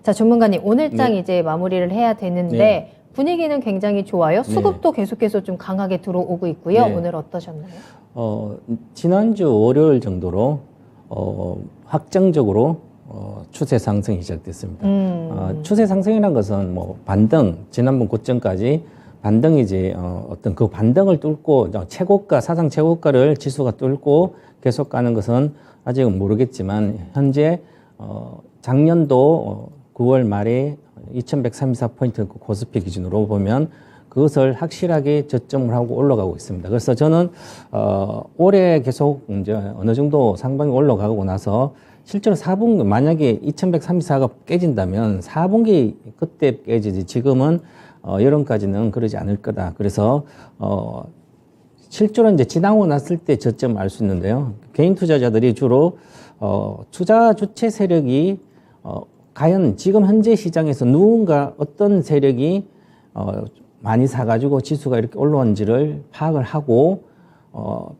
자, 전문가님, 오늘장 네. 이제 마무리를 해야 되는데 네. 분위기는 굉장히 좋아요. 수급도 계속해서 좀 강하게 들어오고 있고요. 네. 오늘 어떠셨나요? 지난주 월요일 정도로 확정적으로 추세 상승이 시작됐습니다. 추세 상승이라는 것은 뭐 반등, 지난번 고점까지 반등이지 어떤 그 반등을 뚫고 최고가, 사상 최고가를 지수가 뚫고 계속 가는 것은 아직은 모르겠지만 현재 작년도 9월 말에 2134포인트 코스피 기준으로 보면 그것을 확실하게 저점을 하고 올라가고 있습니다. 그래서 저는 올해 계속 이제 어느 정도 상반기 올라가고 나서 실제로 4분기 만약에 2134가 깨진다면 4분기 그때 깨지지 지금은 여름까지는 그러지 않을 거다. 그래서 실제로 이제 지나고 났을 때 저점을 알 수 있는데요. 개인 투자자들이 주로 투자 주체 세력이 과연 지금 현재 시장에서 누군가 어떤 세력이 많이 사가지고 지수가 이렇게 올라온지를 파악을 하고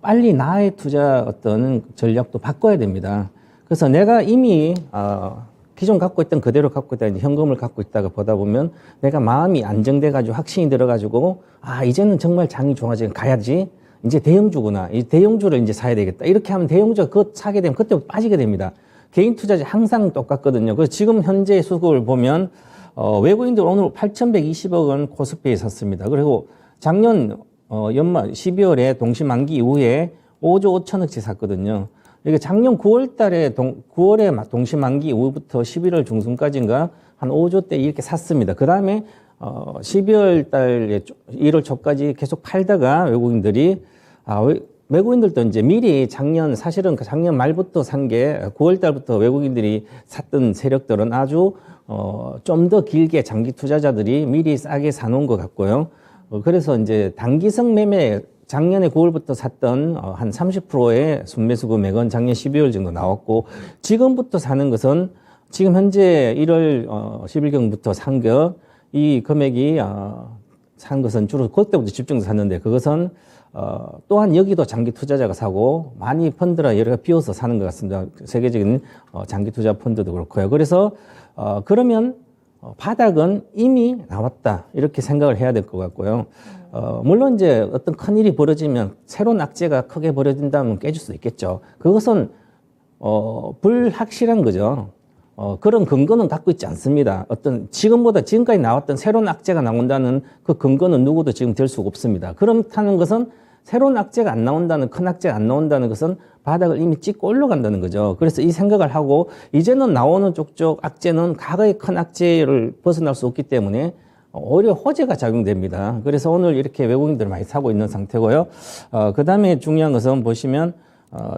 빨리 나의 투자 어떤 전략도 바꿔야 됩니다. 그래서 내가 이미 기존 갖고 있던 그대로 갖고 있다, 현금을 갖고 있다가 보다 보면 내가 마음이 안정돼가지고 확신이 들어가지고 이제는 정말 장이 좋아지면 가야지. 이제 대형주구나. 이 대형주를 이제 사야 되겠다. 이렇게 하면 대형주가 그거 사게 되면 그때부터 빠지게 됩니다. 개인 투자자 항상 똑같거든요. 그래서 지금 현재 수급을 보면 외국인들 오늘 8,120억 원 코스피에 샀습니다. 그리고 작년 연말 12월에 동시만기 이후에 5조 5천억치 샀거든요. 이게 작년 9월 달에 9월에 동시만기 이후부터 11월 중순까지인가 한 5조대 이렇게 샀습니다. 그 다음에 12월 달에 1월 초까지 계속 팔다가 외국인들이 외국인들도 이제 미리 사실은 작년 말부터 산 게 9월 달부터 외국인들이 샀던 세력들은 아주 좀 더 길게 장기 투자자들이 미리 싸게 사놓은 것 같고요. 그래서 이제 단기성 매매 작년에 9월부터 샀던 한 30%의 순매수 금액은 작년 12월 정도 나왔고 지금부터 사는 것은 지금 현재 1월 10일경부터 이 금액이 산 것은 주로 그때부터 집중해서 샀는데 그것은 또한 여기도 장기 투자자가 사고 많이 펀드라 여러 가 비워서 사는 것 같습니다. 세계적인 장기 투자 펀드도 그렇고요. 그래서 그러면 바닥은 이미 나왔다 이렇게 생각을 해야 될 것 같고요. 물론 이제 어떤 큰 일이 벌어지면 새로운 악재가 크게 벌어진다면 깨질 수 있겠죠. 그것은 불확실한 거죠. 그런 근거는 갖고 있지 않습니다. 지금까지 나왔던 새로운 악재가 나온다는 그 근거는 누구도 지금 될 수가 없습니다. 그렇다는 것은 새로운 악재가 안 나온다는, 큰 악재가 안 나온다는 것은 바닥을 이미 찍고 올라간다는 거죠. 그래서 이 생각을 하고 이제는 나오는 쪽쪽 악재는 과거의 큰 악재를 벗어날 수 없기 때문에 오히려 호재가 작용됩니다. 그래서 오늘 이렇게 외국인들 많이 사고 있는 상태고요. 그 다음에 중요한 것은 보시면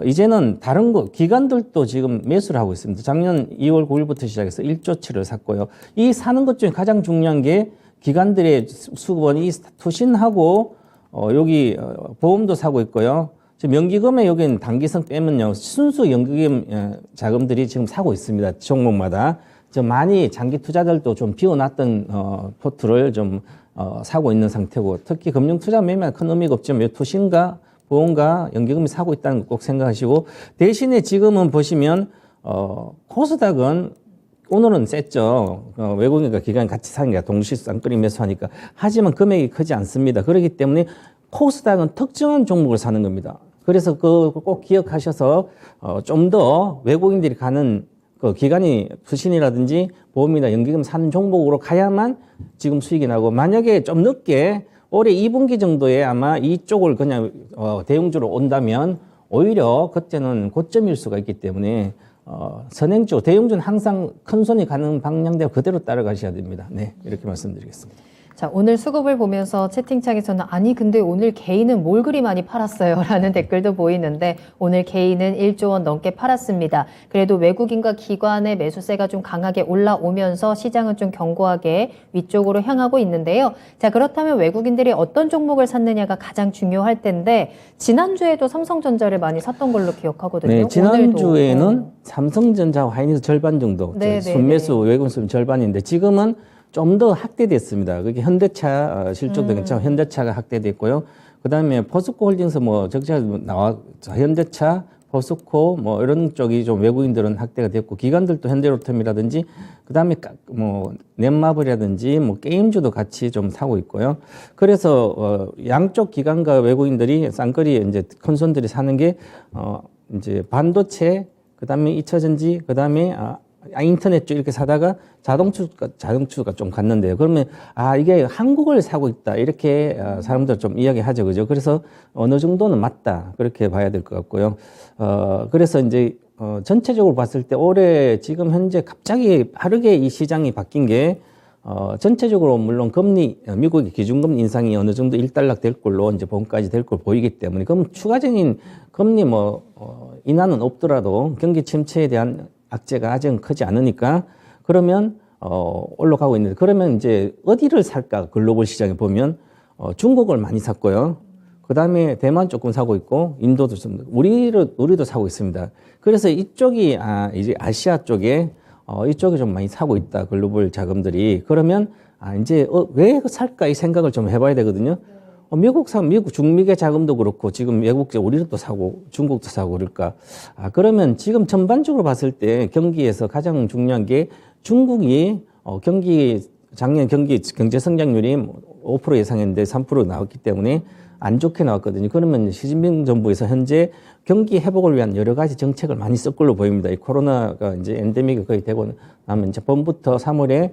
이제는 다른 기관들도 지금 매수를 하고 있습니다. 작년 2월 9일부터 시작해서 1조치를 샀고요. 이 사는 것 중에 가장 중요한 게 기관들의 수급은 이 투신하고 여기 보험도 사고 있고요. 지금 연기금에 여기는 단기성 빼면요. 순수 연기금 자금들이 지금 사고 있습니다. 종목마다. 좀 많이 장기 투자들도 좀 비워놨던 포트를 좀 사고 있는 상태고 특히 금융 투자 매매는 큰 의미가 없지만 투신과 보험과 연기금이 사고 있다는 거 꼭 생각하시고 대신에 지금은 보시면 코스닥은 오늘은 셌죠. 외국인과 기관이 같이 사는 게 동시 쌍끌이 매수하니까. 하지만 금액이 크지 않습니다. 그렇기 때문에 코스닥은 특정한 종목을 사는 겁니다. 그래서 꼭 기억하셔서 좀 더 외국인들이 가는 그 기관이 투신이라든지 보험이나 연기금 사는 종목으로 가야만 지금 수익이 나고 만약에 좀 늦게 올해 2분기 정도에 아마 이쪽을 그냥 대형주로 온다면 오히려 그때는 고점일 수가 있기 때문에 선행주, 대형주는 항상 큰 손이 가는 방향대로 그대로 따라가셔야 됩니다. 네, 이렇게 말씀드리겠습니다. 자, 오늘 수급을 보면서 채팅창에서는 근데 오늘 개인은 뭘 그리 많이 팔았어요? 라는 댓글도 보이는데 오늘 개인은 1조 원 넘게 팔았습니다. 그래도 외국인과 기관의 매수세가 좀 강하게 올라오면서 시장은 좀 견고하게 위쪽으로 향하고 있는데요. 자, 그렇다면 외국인들이 어떤 종목을 샀느냐가 가장 중요할 텐데 지난주에도 삼성전자를 많이 샀던 걸로 기억하거든요. 네, 지난주에는 삼성전자와 하이닉스 절반 정도, 순매수 외국인 수는 절반인데 지금은 좀 더 확대됐습니다. 그게 현대차 실적도 괜찮고 현대차가 확대됐고요. 그 다음에 포스코 홀딩스 적자 현대차, 포스코 뭐 이런 쪽이 좀 외국인들은 확대가 됐고 기관들도 현대로템이라든지 그다음에 뭐 넷마블이라든지 뭐 게임주도 같이 좀 사고 있고요. 그래서 양쪽 기관과 외국인들이 쌍끌이 이제 큰 손들이 사는 게 이제 반도체 그다음에 2차 전지 그다음에 인터넷 쪽 이렇게 사다가 자동차가 좀 갔는데요. 그러면 이게 한국을 사고 있다 이렇게 사람들 좀 이야기하죠, 그죠? 그래서 어느 정도는 맞다 그렇게 봐야 될 것 같고요. 그래서 이제 전체적으로 봤을 때 올해 지금 현재 갑자기 빠르게 이 시장이 바뀐 게 전체적으로 물론 금리 미국의 기준금리 인상이 어느 정도 일단락 될 걸로 이제 봄까지 될 걸 보이기 때문에 그럼 추가적인 금리 인하는 없더라도 경기 침체에 대한 악재가 아직은 크지 않으니까 그러면 올라가고 있는데 그러면 이제 어디를 살까 글로벌 시장에 보면 중국을 많이 샀고요. 그 다음에 대만 조금 사고 있고 인도도 좀 우리도 사고 있습니다. 그래서 이쪽이 이제 아시아 쪽에 이쪽에 좀 많이 사고 있다 글로벌 자금들이 그러면 이제 왜 살까 이 생각을 좀 해봐야 되거든요. 미국 중미계 자금도 그렇고 지금 외국제 우리도 사고 중국도 사고 그럴까? 그러면 지금 전반적으로 봤을 때 경기에서 가장 중요한 게 중국이 작년 경제 성장률이 5% 예상했는데 3% 나왔기 때문에 안 좋게 나왔거든요. 그러면 시진핑 정부에서 현재 경기 회복을 위한 여러 가지 정책을 많이 쓸 걸로 보입니다. 이 코로나가 이제 엔데믹이 거의 되고 나면 이제 봄부터 3월에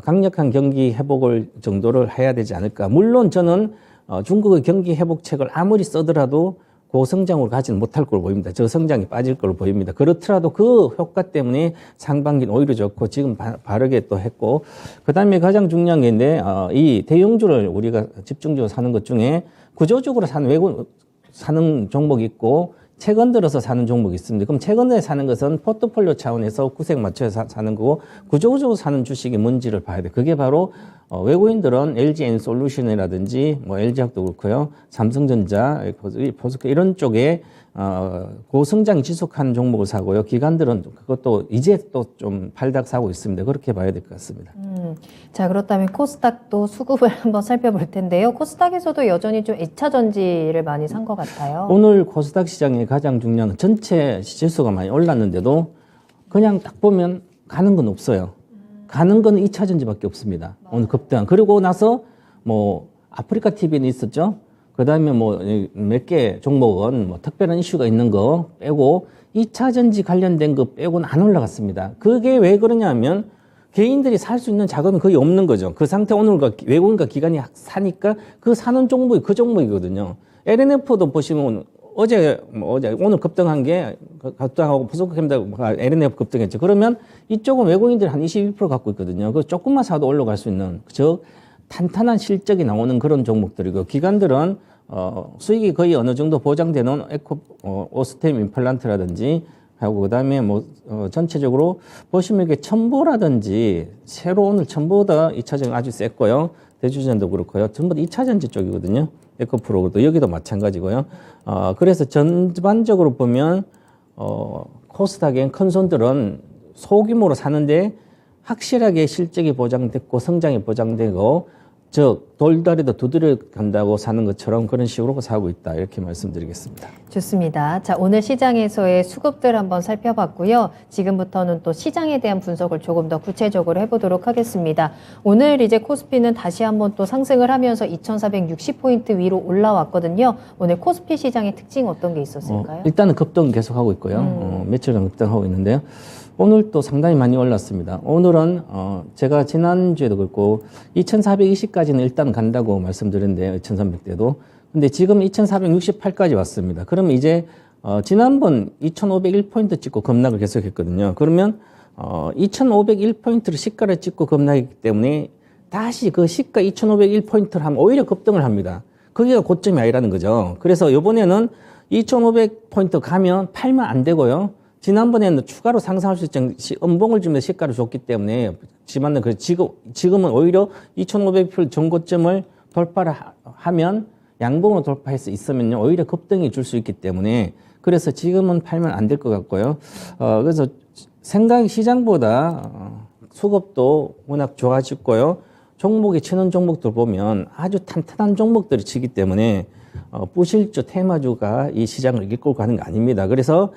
강력한 경기 회복을 정도를 해야 되지 않을까. 물론 저는 중국의 경기 회복책을 아무리 써더라도 고성장으로 가지는 못할 걸로 보입니다. 저성장이 빠질 걸로 보입니다. 그렇더라도 그 효과 때문에 상반기는 오히려 좋고 지금 바르게 또 했고 그다음에 가장 중요한 게 있는데 이 대형주를 우리가 집중적으로 사는 것 중에 구조적으로 사는 종목이 있고 최근 들어서 사는 종목이 있습니다. 그럼 최근에 사는 것은 포트폴리오 차원에서 구색 맞춰서 사는 거고 구조적으로 사는 주식이 뭔지를 봐야 돼. 그게 바로 외국인들은 LG엔솔루션이라든지 뭐 LG화학도 그렇고요. 삼성전자, 포스코 이런 쪽에 고성장 지속하는 종목을 사고요. 기관들은 그것도 이제 또 좀 팔닥 사고 있습니다. 그렇게 봐야 될 것 같습니다. 자, 그렇다면 코스닥도 수급을 한번 살펴볼 텐데요. 코스닥에서도 여전히 좀 2차 전지를 많이 산 것 같아요. 오늘 코스닥 시장의 가장 중요한 건 전체 지수가 많이 올랐는데도 그냥 딱 보면 가는 건 없어요. 가는 건 2차 전지밖에 없습니다. 오늘 급등. 그리고 나서 뭐 아프리카 TV는 있었죠. 그다음에 뭐 몇 개 종목은 뭐 특별한 이슈가 있는 거 빼고 2차 전지 관련된 거 빼고는 안 올라갔습니다. 그게 왜 그러냐면 개인들이 살 수 있는 자금이 거의 없는 거죠. 그 상태 오늘 외국인과 기관이 사니까 그 사는 종목이 그 종목이거든요. LNF도 보시면 오늘 급등한 게 급등하고 포스코캠도 LNF 급등했죠. 그러면 이쪽은 외국인들이 한 22% 갖고 있거든요. 그 조금만 사도 올라갈 수 있는 즉 탄탄한 실적이 나오는 그런 종목들이고 기관들은 수익이 거의 어느 정도 보장되는 오스템 임플란트라든지 하고 그다음에 전체적으로 보시면 이게 첨보라든지 새로 오늘 첨보다 2차전 아주 셌고요. 대주전도 그렇고요. 전부 다 2차전지 쪽이거든요. 에코프로도 여기도 마찬가지고요. 그래서 전반적으로 보면 코스닥의 큰 손들은 소규모로 사는데 확실하게 실적이 보장됐고 성장이 보장되고 즉 돌다리도 두드려 간다고 사는 것처럼 그런 식으로 사고 있다 이렇게 말씀드리겠습니다. 좋습니다. 자, 오늘 시장에서의 수급들 한번 살펴봤고요. 지금부터는 또 시장에 대한 분석을 조금 더 구체적으로 해보도록 하겠습니다. 오늘 이제 코스피는 다시 한번 또 상승을 하면서 2460포인트 위로 올라왔거든요. 오늘 코스피 시장의 특징 어떤 게 있었을까요? 일단은 급등 계속하고 있고요. 며칠간 급등하고 있는데요. 오늘 또 상당히 많이 올랐습니다. 오늘은 제가 지난주에도 그렇고 2420까지는 일단 간다고 말씀드렸는데요. 2300대도. 근데 지금 2468까지 왔습니다. 그러면 이제 지난번 2501포인트 찍고 급락을 계속했거든요. 그러면 2501포인트를 시가를 찍고 급락했기 때문에 다시 그 시가 2501포인트를 하면 오히려 급등을 합니다. 거기가 고점이 아니라는 거죠. 그래서 이번에는 2500포인트 가면 팔면 안 되고요. 지난번에는 추가로 상승할 수 있는 음봉을 주면서 시가를 줬기 때문에 지금은 오히려 2,500표 전고점을 돌파를 하면 양봉으로 돌파할 수 있으면요 오히려 급등이 줄 수 있기 때문에 그래서 지금은 팔면 안 될 것 같고요. 그래서 시장보다 수급도 워낙 좋아졌고요. 종목이 치는 종목들 보면 아주 탄탄한 종목들이 치기 때문에 부실주 테마주가 이 시장을 이끌고 가는 게 아닙니다. 그래서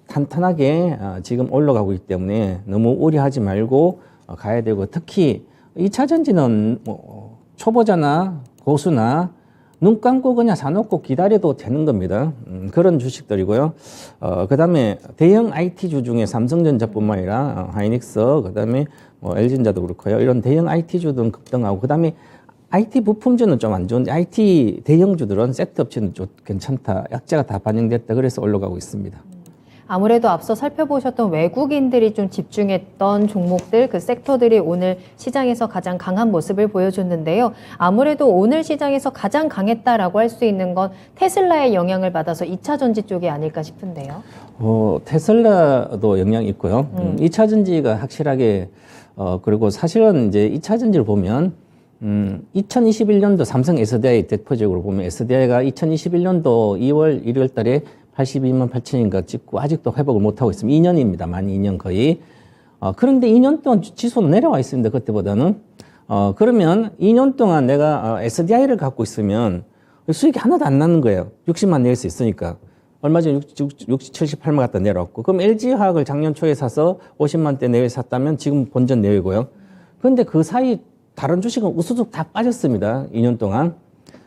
탄탄하게 지금 올라가고 있기 때문에 너무 우려하지 말고 가야 되고, 특히 2차 전지는 뭐 초보자나 고수나 눈 감고 그냥 사놓고 기다려도 되는 겁니다. 그런 주식들이고요. 그다음에 대형 IT주 중에 삼성전자뿐만 아니라 하이닉스, 그다음에 뭐 LG전자도 그렇고요. 이런 대형 IT주들은 급등하고, 그다음에 IT 부품주는 좀 안 좋은데 IT 대형주들은 섹터업체는 좀 괜찮다. 약재가 다 반영됐다. 그래서 올라가고 있습니다. 아무래도 앞서 살펴보셨던 외국인들이 좀 집중했던 종목들, 그 섹터들이 오늘 시장에서 가장 강한 모습을 보여줬는데요. 아무래도 오늘 시장에서 가장 강했다라고 할 수 있는 건 테슬라의 영향을 받아서 2차 전지 쪽이 아닐까 싶은데요. 테슬라도 영향이 있고요. 2차 전지가 확실하게, 그리고 사실은 이제 2차 전지를 보면 2021년도 삼성 SDI 대표적으로 보면 SDI가 2021년도 2월 1일 달에 82만 8천인가 찍고 아직도 회복을 못하고 있습니다. 2년입니다. 만 2년 거의. 그런데 2년 동안 지수는 내려와 있습니다. 그때보다는. 그러면 2년 동안 내가 SDI를 갖고 있으면 수익이 하나도 안 나는 거예요. 60만 낼 수 있으니까. 얼마 전에 78만 갖다 내려왔고. 그럼 LG화학을 작년 초에 사서 50만 대 내외 샀다면 지금 본전 내외고요. 그런데 그 사이 다른 주식은 우수수 다 빠졌습니다. 2년 동안.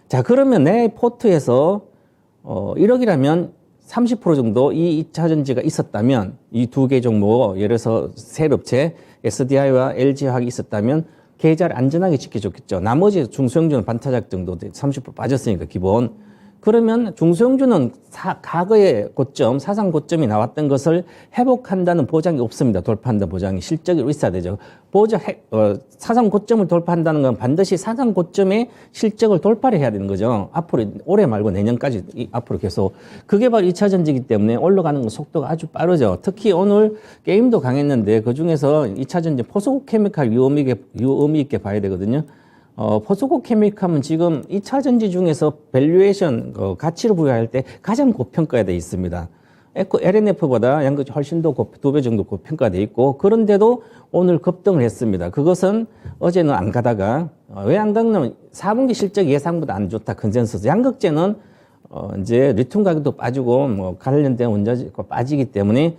자, 그러면 내 포트에서 1억이라면 30% 정도 이 2차 전지가 있었다면, 이 두 개 종목, 예를 들어서 셀업체, SDI와 LG화학이 있었다면 계좌를 안전하게 지켜줬겠죠. 나머지 중소형주는 반타작 정도 30% 빠졌으니까 기본. 그러면 중소형주는 과거의 고점, 사상 고점이 나왔던 것을 회복한다는 보장이 없습니다. 돌파한다는 보장이 실적이 있어야 되죠. 사상 고점을 돌파한다는 건 반드시 사상 고점의 실적을 돌파를 해야 되는 거죠. 앞으로 올해 말고 내년까지 앞으로 계속. 그게 바로 2차 전지이기 때문에 올라가는 속도가 아주 빠르죠. 특히 오늘 게임도 강했는데 그중에서 2차 전지 포스코케미칼 유의미 있게 봐야 되거든요. 포스코케미칼은 지금 2차 전지 중에서 밸류에이션, 가치를 부여할 때 가장 고평가가 되어 있습니다. LNF보다 양극이 훨씬 더 2배 정도 고평가되어 있고, 그런데도 오늘 급등을 했습니다. 그것은 어제는 안 가다가, 왜 안 갔냐면 4분기 실적 예상보다 안 좋다, 컨센서스. 양극재는, 이제 리튬 가격도 빠지고, 뭐, 관련된 원자재가 빠지기 때문에,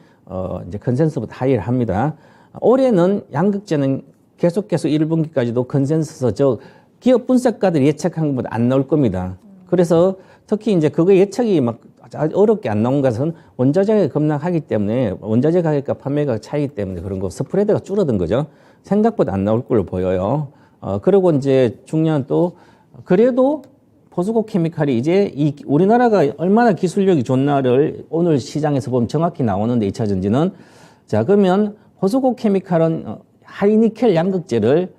이제 컨센서스보다 하이를 합니다. 올해는 양극재는 계속 1분기까지도 컨센서스, 기업 분석가들이 예측한 것보다 안 나올 겁니다. 그래서 특히 이제 그거 예측이 막 어렵게 안 나온 것은 원자재가 급락하기 때문에, 원자재 가격과 판매가 차이기 때문에 그런 거, 스프레드가 줄어든 거죠. 생각보다 안 나올 걸로 보여요. 그리고 이제 중요한 또, 그래도 포스코 케미칼이 이제 우리나라가 얼마나 기술력이 좋나를 오늘 시장에서 보면 정확히 나오는데, 2차 전지는. 자, 그러면 포스코 케미칼은 하이니켈 양극재를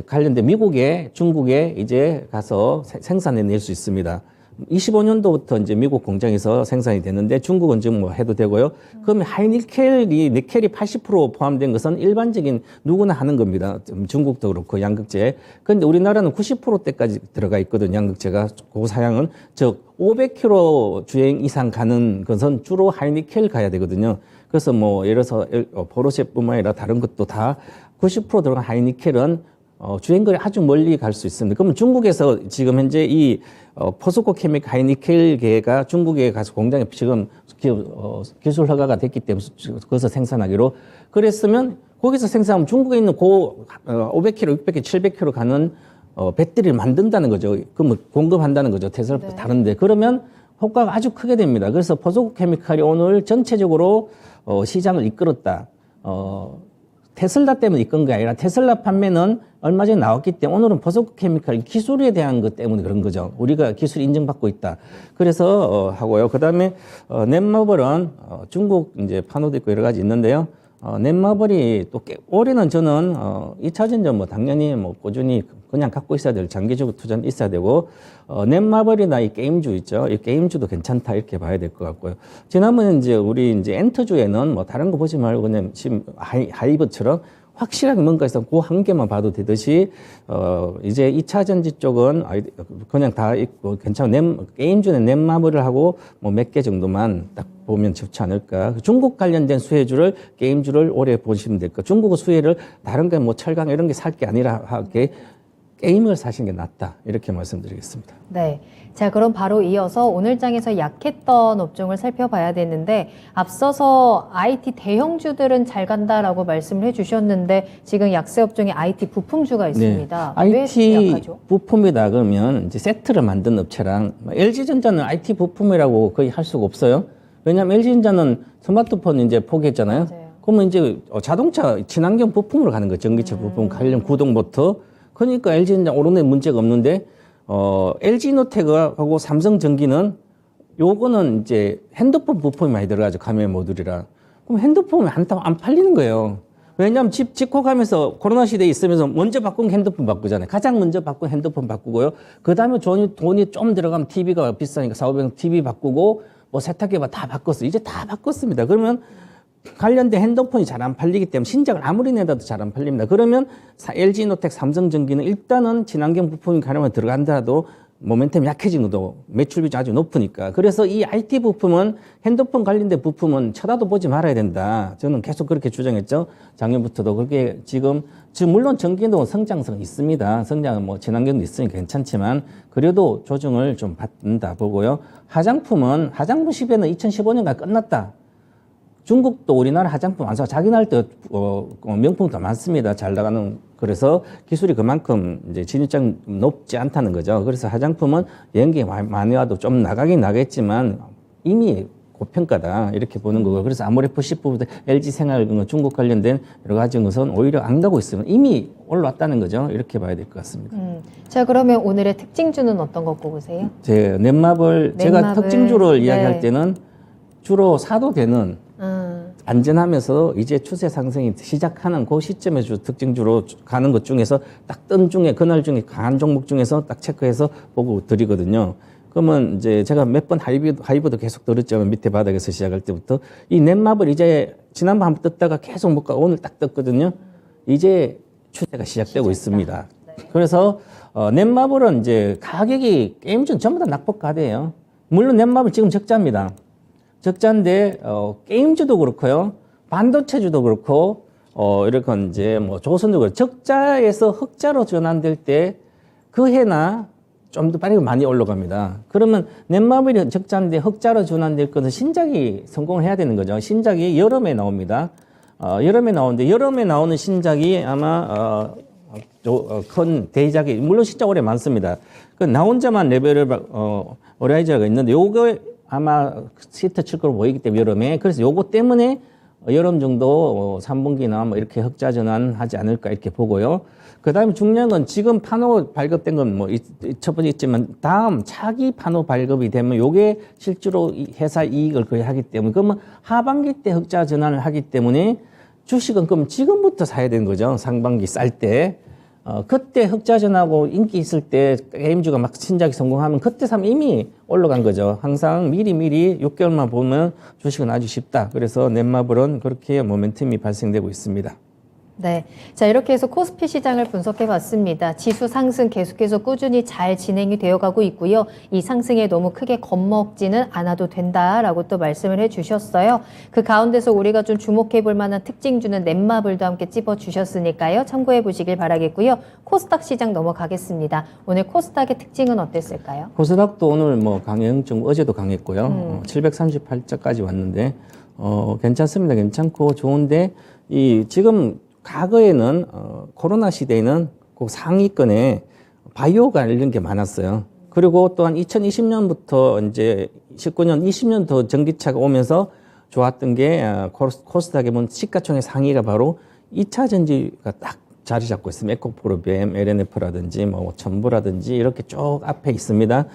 관련된 미국에, 중국에 이제 가서 생산해낼 수 있습니다. 25년도부터 이제 미국 공장에서 생산이 되는데 중국은 지금 뭐 해도 되고요. 그러면 하이니켈이, 니켈이 80% 포함된 것은 일반적인 누구나 하는 겁니다. 중국도 그렇고 양극재. 그런데 우리나라는 90%대까지 들어가 있거든요. 양극재가. 그 사양은. 즉 500km 주행 이상 가는 것은 주로 하이니켈 가야 되거든요. 그래서 뭐 예를 들어서 포르쉐뿐만 아니라 다른 것도 다 90% 들어간 하이니켈은 주행거리 아주 멀리 갈 수 있습니다. 그러면 중국에서 지금 현재 이 포스코 케미칼 하이니켈계가 중국에 가서 공장에 지금 기술 허가가 됐기 때문에 거기서 생산하기로 그랬으면, 거기서 생산하면 중국에 있는 500km, 600km, 700km 가는 배터리를 만든다는 거죠. 그러면 공급한다는 거죠. 테슬라 네. 다른데. 그러면 효과가 아주 크게 됩니다. 그래서 포스코 케미칼이 오늘 전체적으로 시장을 이끌었다. 테슬라 때문에 이끈 게 아니라 테슬라 판매는 얼마 전에 나왔기 때문에 오늘은 포스코 케미칼 기술에 대한 것 때문에 그런 거죠. 우리가 기술 인정받고 있다. 그래서 하고요. 그다음에 넷마블은 중국 이제 판호도 있고 여러 가지 있는데요. 넷마블이 또 올해는 저는 2차 전지 뭐 당연히 뭐 꾸준히 그냥 갖고 있어야 될 장기적으로 투자는 있어야 되고, 넷마블이나 이 게임주 있죠. 이 게임주도 괜찮다 이렇게 봐야 될 것 같고요. 지난번에 이제 우리 이제 엔터주에는 뭐 다른 거 보지 말고 그냥 지금 하이브처럼 확실하게 뭔가 있어 그 한 개만 봐도 되듯이 이제 2차 전지 쪽은 그냥 다 있고 괜찮은 게임주는 넷마블을 하고 뭐 몇 개 정도만 딱 보면 좋지 않을까. 중국 관련된 수혜주를 게임주를 오래 보시면 될 거. 중국 수혜를 다른 게 뭐 철강 이런 게 살 게 아니라 하게 게임을 사시는 게 낫다. 이렇게 말씀드리겠습니다. 네. 자, 그럼 바로 이어서 오늘 장에서 약했던 업종을 살펴봐야 되는데 앞서서 IT 대형주들은 잘 간다라고 말씀을 해주셨는데 지금 약세 업종에 IT 부품주가 있습니다. 왜 IT 약하죠? 부품이다 그러면 이제 세트를 만든 업체랑 LG전자는 IT 부품이라고 거의 할 수가 없어요. 왜냐하면 LG전자는 스마트폰 이제 포기했잖아요. 맞아요. 그러면 이제 자동차 친환경 부품으로 가는 거예요. 전기차 부품 관련 구동부터. 그러니까 LG전자 오르는 데 문제가 없는데 LG노텍하고 삼성전기는 요거는 이제 핸드폰 부품이 많이 들어가죠. 가면 모듈이라. 그럼 핸드폰이 안 팔리는 거예요. 왜냐하면 집 커가면서 코로나 시대에 있으면서 먼저 바꾼 게 핸드폰 바꾸잖아요. 가장 먼저 바꾼 핸드폰 바꾸고요. 그 다음에 돈이 좀 들어가면 TV가 비싸니까 4,500원 TV 바꾸고 뭐 세탁기 다 바꿨어요. 이제 다 바꿨습니다. 그러면 관련된 핸드폰이 잘 안 팔리기 때문에 신작을 아무리 내다도 잘 안 팔립니다. 그러면 LG노텍, 삼성전기는 일단은 친환경 부품이 가려면 들어간다도 모멘텀이 약해진 것도 매출 비중이 아주 높으니까. 그래서 이 IT 부품은 핸드폰 관련된 부품은 쳐다도 보지 말아야 된다. 저는 계속 그렇게 주장했죠. 작년부터도 그렇게 지금 물론 전기도 성장성이 있습니다. 성장은 뭐 친환경도 있으니까 괜찮지만 그래도 조정을 좀 받는다 보고요. 화장품 시대는 2015년까지 끝났다. 중국도 우리나라 화장품 완성 자기 나라 때 명품도 많습니다. 잘 나가는. 그래서 기술이 그만큼 이제 진입장 높지 않다는 거죠. 그래서 화장품은 연기 많이 와도 좀 나가긴 나겠지만 이미 고평가다 이렇게 보는 거고. 그래서 아모레410부터 LG생활 중국 관련된 여러 가지 것은 오히려 안 가고 있으면 이미 올라왔다는 거죠. 이렇게 봐야 될 것 같습니다. 자, 그러면 오늘의 특징주는 어떤 거 꼽으세요? 제가 특징주를 이야기할 때는 주로 사도 되는 안전하면서 이제 추세 상승이 시작하는 그 시점에 특징주로 가는 것 중에서 딱 뜬 중에 그날 중에 강한 종목 중에서 딱 체크해서 보고 드리거든요. 그러면 이제 제가 몇 번 하이브도 계속 들었지만 밑에 바닥에서 시작할 때부터 이 넷마블 이제 지난번 한번 떴다가 계속 못 가 오늘 딱 떴거든요. 이제 추세가 시작되고 있습니다. 네. 그래서 넷마블은 이제 가격이 게임전 전부 다 낙폭가대예요. 물론 넷마블 지금 적자입니다. 적자인데 게임주도 그렇고요, 반도체주도 그렇고 이렇게 이제 뭐 조선도 그렇고 적자에서 흑자로 전환될 때 그 해나 좀 더 빨리 많이 올라갑니다. 그러면 넷마블이 적자인데 흑자로 전환될 것은 신작이 성공을 해야 되는 거죠. 신작이 여름에 나옵니다. 여름에 나오는데 여름에 나오는 신작이 아마 큰 대작이 물론 신작 올해 많습니다. 그 나 혼자만 레벨을 어라이저가 있는데 요거 아마 시트 칠 거로 보이기 때문에 여름에 그래서 요거 때문에 여름 정도 3분기나 뭐 이렇게 흑자 전환하지 않을까 이렇게 보고요. 그다음에 중요한 건 지금 판호 발급된 건 뭐 첫 번째 있지만 다음 차기 판호 발급이 되면 요게 실제로 회사 이익을 거의 하기 때문에 그러면 하반기 때 흑자 전환을 하기 때문에 주식은 그럼 지금부터 사야 되는 거죠. 상반기 쌀 때. 그때 흑자 전하고 인기 있을 때 게임주가 막 신작이 성공하면 그때 사면 이미 올라간 거죠. 항상 미리 6개월만 보면 주식은 아주 쉽다. 그래서 넷마블은 그렇게 모멘텀이 발생되고 있습니다. 네. 자, 이렇게 해서 코스피 시장을 분석해 봤습니다. 지수 상승 계속해서 꾸준히 잘 진행이 되어 가고 있고요. 이 상승에 너무 크게 겁먹지는 않아도 된다라고 또 말씀을 해 주셨어요. 그 가운데서 우리가 좀 주목해 볼 만한 특징주는 넷마블도 함께 찝어 주셨으니까요. 참고해 보시길 바라겠고요. 코스닥 시장 넘어가겠습니다. 오늘 코스닥의 특징은 어땠을까요? 코스닥도 오늘 뭐 강행, 어제도 강했고요. 738자까지 왔는데, 괜찮습니다. 괜찮고 좋은데, 지금 과거에는 코로나 시대에는 그 상위권에 바이오 관련 게 많았어요. 그리고 또한 2020년부터 이제 19년, 20년 더 전기차가 오면서 좋았던 게 코스닥에 보면 시가총액 상위가 바로 2차 전지가 딱 자리 잡고 있습니다. 에코프로비엠, LNF라든지 뭐 첨보라든지 이렇게 쭉 앞에 있습니다.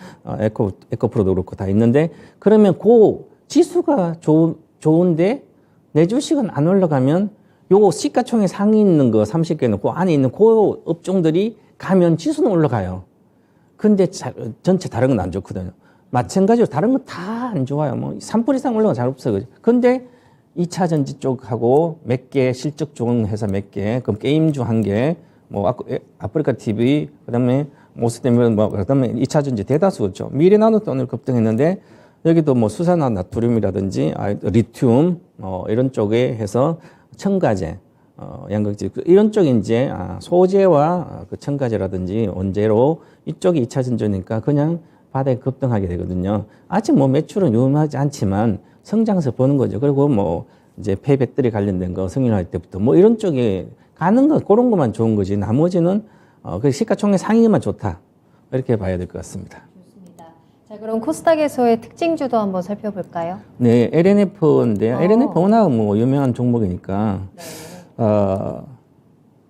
에코프로도 그렇고 다 있는데 그러면 그 지수가 좋은데 내 주식은 안 올라가면 요거 시가총액 상위 있는 거 30개는 그 안에 있는 그 업종들이 가면 지수는 올라가요. 근데 전체 다른 건 안 좋거든요. 마찬가지로 다른 거 다 안 좋아요. 뭐 3% 이상 올라가 잘 없어요. 근데 2차 전지 쪽하고 몇 개 실적 좋은 회사 몇 개, 그럼 게임주 한 개, 뭐 아프리카 TV, 그다음에 모스템 뭐 그다음에 2차 전지 대다수죠. 미래나노도 오늘 급등했는데 여기도 뭐 수산화 나트륨이라든지 리튬 이런 쪽에 해서 첨가제, 양극재 이런 쪽이 이제 소재와 그 첨가제라든지 원재료 이쪽이 2차 전지니까 그냥 바닥에 급등하게 되거든요. 아직 뭐 매출은 유망하지 않지만 성장세 보는 거죠. 그리고 뭐 이제 폐배터리 관련된 거 승인할 때부터 뭐 이런 쪽에 가는 거 그런 것만 좋은 거지. 나머지는 그 시가총액 상위만 좋다 이렇게 봐야 될 것 같습니다. 좋습니다. 자, 그럼 코스닥에서의 특징주도 한번 살펴볼까요? 네, LNF인데 LNF 워낙 뭐 유명한 종목이니까. 네.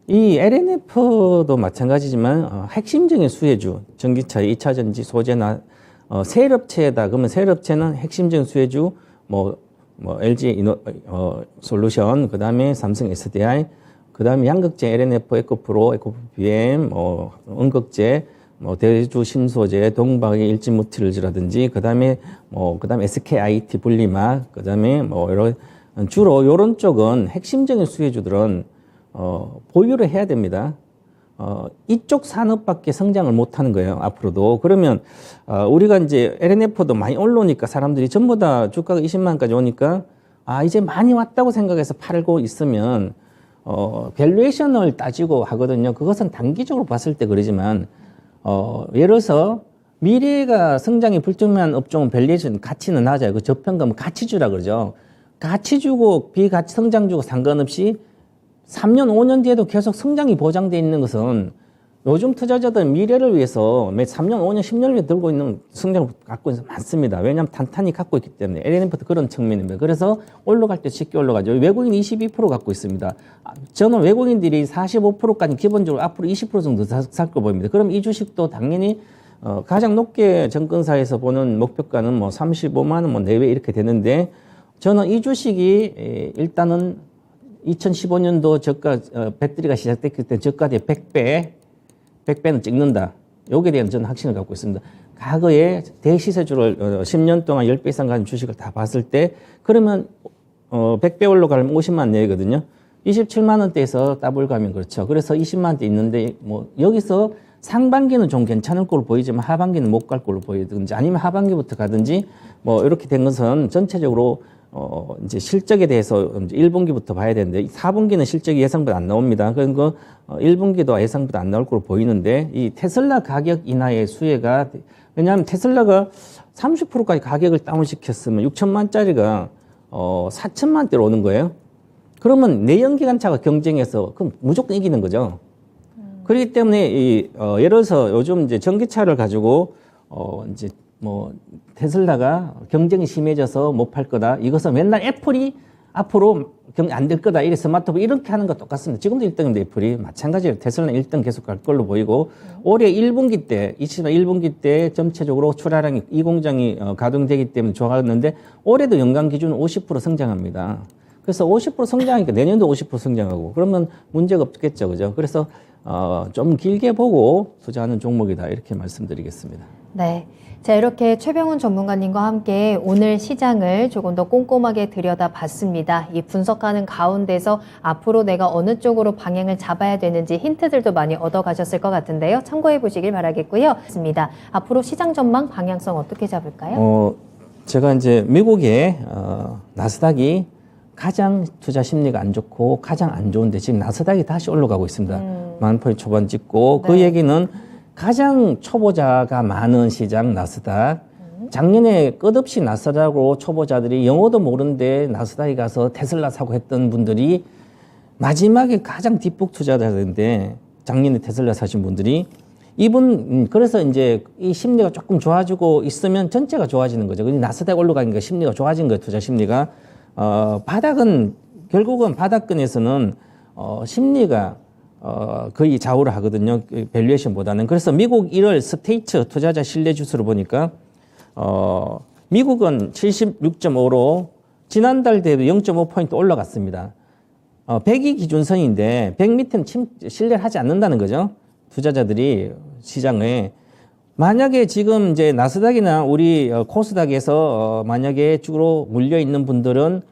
이 LNF도 마찬가지지만 핵심적인 수혜주, 전기차, 2차 전지, 소재나 세일업체다. 그러면 세일업체는 핵심적인 수혜주, 뭐 LG 솔루션, 그 다음에 삼성 SDI, 그 다음에 양극재 LNF, 에코프로, 에코프BM, 은극재, 대주 신소재, 동박의 일진모티를즈라든지, 그 다음에 SKIT 분리막, 그 다음에 여러 주로 이런 쪽은 핵심적인 수혜주들은 보유를 해야 됩니다. 이쪽 산업밖에 성장을 못 하는 거예요, 앞으로도. 그러면 우리가 이제 LNF도 많이 올라오니까 사람들이 전부 다 주가가 20만까지 오니까 이제 많이 왔다고 생각해서 팔고 있으면 밸류에이션을 따지고 하거든요. 그것은 단기적으로 봤을 때 그러지만 예를 들어서 미래가 성장이 불투명한 업종은 밸류에이션 가치는 낮아요. 그 저평가는 가치주라 그러죠. 가치 주고 비가치 성장 주고 상관없이 3년, 5년 뒤에도 계속 성장이 보장돼 있는 것은 요즘 투자자들은 미래를 위해서 매 3년, 5년, 10년을 위해 들고 있는 성장을 갖고 있는 많습니다. 왜냐하면 탄탄히 갖고 있기 때문에 LNF도 그런 측면입니다. 그래서 올라갈 때 쉽게 올라가죠. 외국인 22% 갖고 있습니다. 저는 외국인들이 45%까지 기본적으로 앞으로 20% 정도 살 거 보입니다. 그럼 이 주식도 당연히 가장 높게 정권사에서 보는 목표가는 뭐 35만 원 뭐 내외 이렇게 되는데 저는 이 주식이 일단은 2015년도 저가 배터리가 시작됐기 때문에 저가 대 100배는 찍는다. 여기에 대한 저는 확신을 갖고 있습니다. 과거에 대시세주를 10년 동안 10배 이상 가진 주식을 다 봤을 때 그러면 100배 올라가면 50만 내거든요. 27만 원대에서 더블 가면 그렇죠. 그래서 20만 원대 있는데 뭐 여기서 상반기는 좀 괜찮을 걸로 보이지만 하반기는 못 갈 걸로 보이든지 아니면 하반기부터 가든지 뭐 이렇게 된 것은 전체적으로 이제 실적에 대해서 이제 1분기부터 봐야 되는데 4분기는 실적이 예상보다 안 나옵니다. 그러니까 1분기도 예상보다 안 나올 걸로 보이는데 이 테슬라 가격 인하의 수혜가 왜냐하면 테슬라가 30%까지 가격을 다운시켰으면 6천만짜리가 4천만대로 오는 거예요. 그러면 내연기관차가 경쟁해서 그럼 무조건 이기는 거죠. 그렇기 때문에 예를 들어서 요즘 이제 전기차를 가지고 이제 뭐 테슬라가 경쟁이 심해져서 못 팔 거다. 이것은 맨날 애플이 앞으로 안 될 거다. 이래 스마트폰 이렇게 하는 거 똑같습니다. 지금도 1등인데 애플이 마찬가지로 테슬라는 1등 계속 갈 걸로 보이고 올해 1분기 때 2021분기 때 전체적으로 출하량이 이 공장이 가동되기 때문에 좋아졌는데 올해도 연간 기준 50% 성장합니다. 그래서 50% 성장하니까 내년도 50% 성장하고 그러면 문제가 없겠죠. 그죠? 그래서 좀 길게 보고 투자하는 종목이다. 이렇게 말씀드리겠습니다. 네. 자, 이렇게 최병훈 전문가님과 함께 오늘 시장을 조금 더 꼼꼼하게 들여다봤습니다. 이 분석하는 가운데서 앞으로 내가 어느 쪽으로 방향을 잡아야 되는지 힌트들도 많이 얻어가셨을 것 같은데요. 참고해 보시길 바라겠고요. 맞습니다. 앞으로 시장 전망 방향성 어떻게 잡을까요? 제가 이제 미국의 나스닥이 가장 투자 심리가 안 좋고 가장 안 좋은데 지금 나스닥이 다시 올라가고 있습니다. 10,000포인트 초반 찍고 그 얘기는 가장 초보자가 많은 시장 나스닥. 작년에 끝없이 나스닥으로 초보자들이 영어도 모르는데 나스닥에 가서 테슬라 사고 했던 분들이 마지막에 가장 뒷북 투자자들인데 작년에 테슬라 사신 분들이 그래서 이제 이 심리가 조금 좋아지고 있으면 전체가 좋아지는 거죠. 근데 나스닥 올라가니까 심리가 좋아진 거예요. 투자 심리가. 결국은 바닥권에서는 심리가 거의 좌우를 하거든요. 밸류에이션보다는. 그래서 미국 1월 스테이트 투자자 신뢰 지수를 보니까 미국은 76.5로 지난달 대비 0.5포인트 올라갔습니다. 100이 기준선인데 100 밑에는 신뢰를 하지 않는다는 거죠. 투자자들이 시장에. 만약에 지금 이제 나스닥이나 우리 코스닥에서 만약에 주로 물려 있는 분들은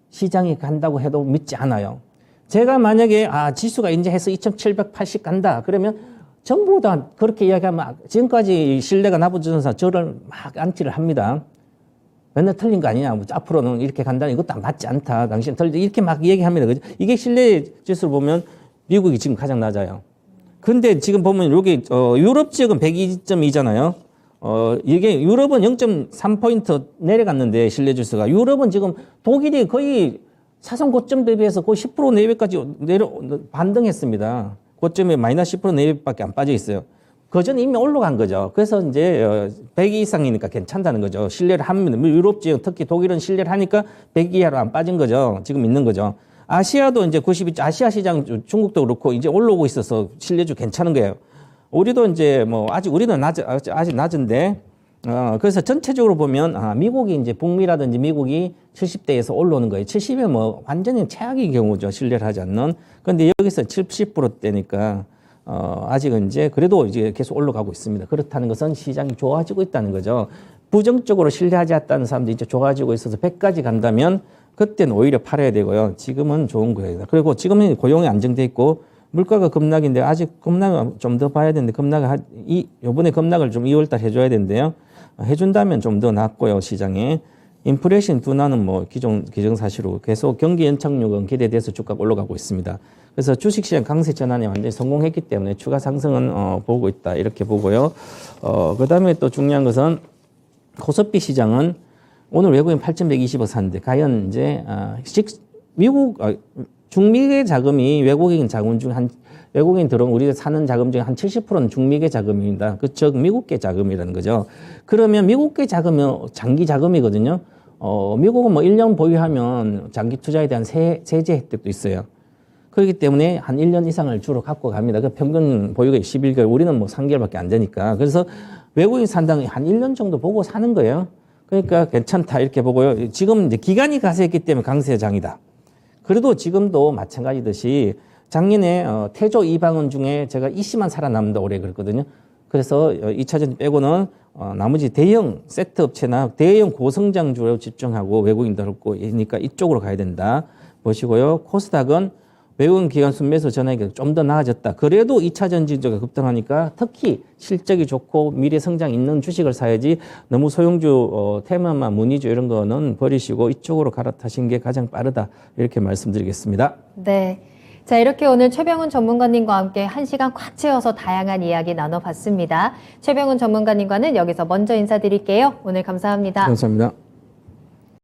시장이 간다고 해도 믿지 않아요. 제가 만약에 지수가 이제 해서 2,780 간다. 그러면 전부 다 그렇게 이야기하면 지금까지 신뢰가 나쁘지 않은 저를 막 안티를 합니다. 맨날 틀린 거 아니냐. 뭐 앞으로는 이렇게 간다는 이것도 맞지 않다. 당신 틀리다. 이렇게 막 얘기합니다. 그죠? 이게 신뢰 지수를 보면 미국이 지금 가장 낮아요. 근데 지금 보면 여기 유럽 지역은 102.2잖아요. 이게 유럽은 0.3포인트 내려갔는데 신뢰 지수가 유럽은 지금 독일이 거의 사상 고점 대비해서 거의 10% 내외까지 반등했습니다. 고점에 마이너스 10% 내외밖에 안 빠져 있어요. 그전에 이미 올라간 거죠. 그래서 이제 100 이상이니까 괜찮다는 거죠. 신뢰를 합니다. 유럽 지역 특히 독일은 신뢰를 하니까 100 이하로 안 빠진 거죠. 지금 있는 거죠. 아시아도 이제 92, 아시아 시장 중국도 그렇고 이제 올라오고 있어서 신뢰주 괜찮은 거예요. 우리도 이제 뭐 아직 우리는 아직 낮은데 그래서 전체적으로 보면 미국이 이제 북미라든지 미국이 70대에서 올라오는 거예요. 70이 뭐 완전히 최악의 경우죠. 신뢰를 하지 않는. 그런데 여기서 70%대니까 아직은 이제 그래도 이제 계속 올라가고 있습니다. 그렇다는 것은 시장이 좋아지고 있다는 거죠. 부정적으로 신뢰하지 않다는 사람들이 이제 좋아지고 있어서 100까지 간다면 그때는 오히려 팔아야 되고요. 지금은 좋은 거예요. 그리고 지금은 고용이 안정돼 있고 물가가 급락인데 아직 급락을 좀 더 봐야 되는데 요번에 급락을 좀 2월달 해줘야 되는데요. 해준다면 좀 더 낫고요. 시장에. 인플레이션 둔화는 뭐 기정사실로 계속 경기 연착륙은 기대돼서 주가가 올라가고 있습니다. 그래서 주식시장 강세 전환에 완전히 성공했기 때문에 추가 상승은 보고 있다. 이렇게 보고요. 그 다음에 또 중요한 것은 코스피 시장은 오늘 외국인 8,120억 샀는데 과연 이제 중미계 자금이 외국인 자금 중 외국인 들어온 우리가 사는 자금 중에 한 70%는 중미계 자금입니다. 즉 미국계 자금이라는 거죠. 그러면 미국계 자금은 장기 자금이거든요. 미국은 뭐 1년 보유하면 장기 투자에 대한 세제 혜택도 있어요. 그렇기 때문에 한 1년 이상을 주로 갖고 갑니다. 그 평균 보유가 11개월, 우리는 뭐 3개월밖에 안 되니까. 그래서 외국인 산다는 한 1년 정도 보고 사는 거예요. 그러니까 괜찮다 이렇게 보고요. 지금 이제 기간이 가세했기 때문에 강세장이다. 그래도 지금도 마찬가지듯이 작년에 태조 이방원 중에 제가 이씨만 살아남는다 올해 그랬거든요. 그래서 2차전 빼고는 나머지 대형 세트 업체나 대형 고성장주로 집중하고 외국인들 없고 그러니까 이쪽으로 가야 된다 보시고요. 코스닥은 외국인 기관 순매수 전환이 좀 더 나아졌다. 그래도 2차 전지주가 급등하니까 특히 실적이 좋고 미래 성장 있는 주식을 사야지 너무 소형주, 테마마, 문의주 이런 거는 버리시고 이쪽으로 갈아타신 게 가장 빠르다. 이렇게 말씀드리겠습니다. 네. 자, 이렇게 오늘 최병훈 전문가님과 함께 1시간 꽉 채워서 다양한 이야기 나눠봤습니다. 최병훈 전문가님과는 여기서 먼저 인사드릴게요. 오늘 감사합니다. 감사합니다.